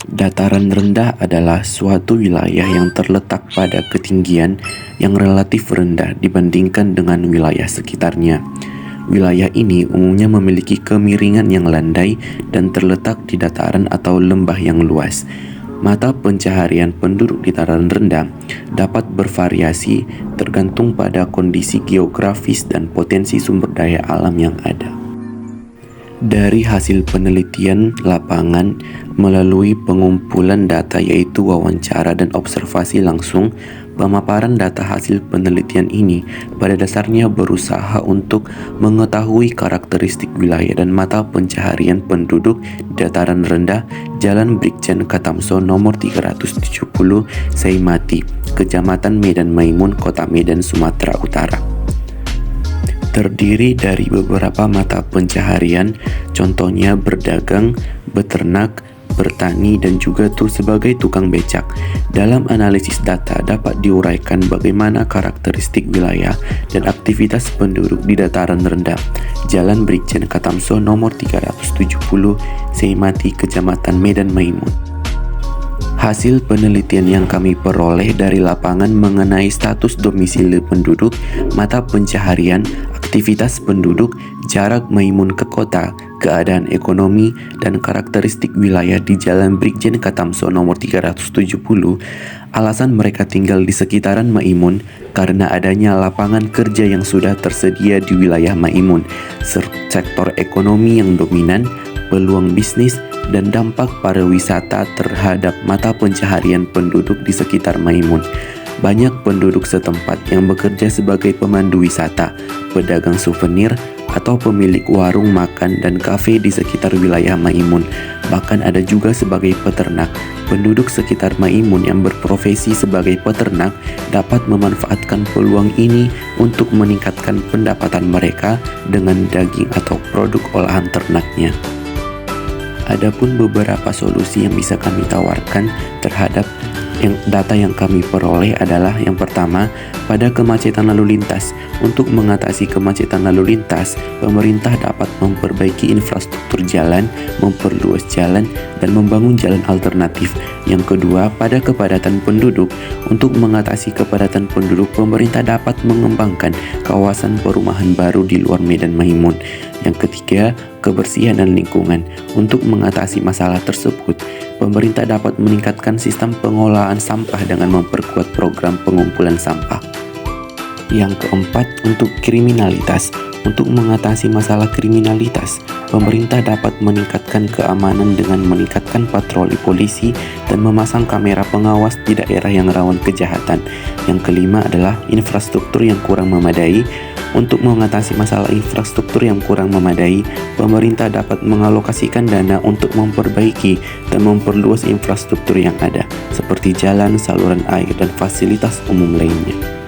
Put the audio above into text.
Dataran rendah adalah suatu wilayah yang terletak pada ketinggian yang relatif rendah dibandingkan dengan wilayah sekitarnya. Wilayah ini umumnya memiliki kemiringan yang landai dan terletak di dataran atau lembah yang luas. Mata pencaharian penduduk di dataran rendah dapat bervariasi tergantung pada kondisi geografis dan potensi sumber daya alam yang ada. Dari hasil penelitian lapangan melalui pengumpulan data yaitu wawancara dan observasi langsung, pemaparan data hasil penelitian ini pada dasarnya berusaha untuk mengetahui karakteristik wilayah dan mata pencaharian penduduk di dataran rendah Jalan Brigjen Katamso nomor 370 Seimati, Kecamatan Medan Maimun, Kota Medan, Sumatera Utara. Terdiri dari beberapa mata pencaharian, contohnya berdagang, beternak, bertani, dan juga sebagai tukang becak. Dalam analisis data dapat diuraikan bagaimana karakteristik wilayah dan aktivitas penduduk di dataran rendah Jalan Brigjen Katamso nomor 370 Seimati, Kecamatan Medan Maimun. Hasil penelitian yang kami peroleh dari lapangan mengenai status domisili penduduk, mata pencaharian, aktivitas penduduk, jarak Maimun ke kota, keadaan ekonomi, dan karakteristik wilayah di Jalan Brigjen Katamso nomor 370, alasan mereka tinggal di sekitaran Maimun karena adanya lapangan kerja yang sudah tersedia di wilayah Maimun, sektor ekonomi yang dominan, peluang bisnis, dan dampak pariwisata terhadap mata pencaharian penduduk di sekitar Maimun. Banyak penduduk setempat yang bekerja sebagai pemandu wisata, pedagang souvenir, atau pemilik warung makan dan kafe di sekitar wilayah Maimun. Bahkan ada juga sebagai peternak. Penduduk sekitar Maimun yang berprofesi sebagai peternak dapat memanfaatkan peluang ini untuk meningkatkan pendapatan mereka dengan daging atau produk olahan ternaknya. Adapun beberapa solusi yang bisa kami tawarkan terhadap data yang kami peroleh adalah yang pertama, pada kemacetan lalu lintas. Untuk mengatasi kemacetan lalu lintas, pemerintah dapat memperbaiki infrastruktur jalan, memperluas jalan, dan membangun jalan alternatif. Yang kedua, pada kepadatan penduduk. Untuk mengatasi kepadatan penduduk, pemerintah dapat mengembangkan kawasan perumahan baru di luar Medan Maimun. Yang ketiga, kebersihan dan lingkungan. Untuk mengatasi masalah tersebut, pemerintah dapat meningkatkan sistem pengolahan sampah dengan memperkuat program pengumpulan sampah. Yang keempat, untuk kriminalitas. Untuk mengatasi masalah kriminalitas, pemerintah dapat meningkatkan keamanan dengan meningkatkan patroli polisi dan memasang kamera pengawas di daerah yang rawan kejahatan. Yang kelima adalah infrastruktur yang kurang memadai. Untuk mengatasi masalah infrastruktur yang kurang memadai, pemerintah dapat mengalokasikan dana untuk memperbaiki dan memperluas infrastruktur yang ada, seperti jalan, saluran air, dan fasilitas umum lainnya.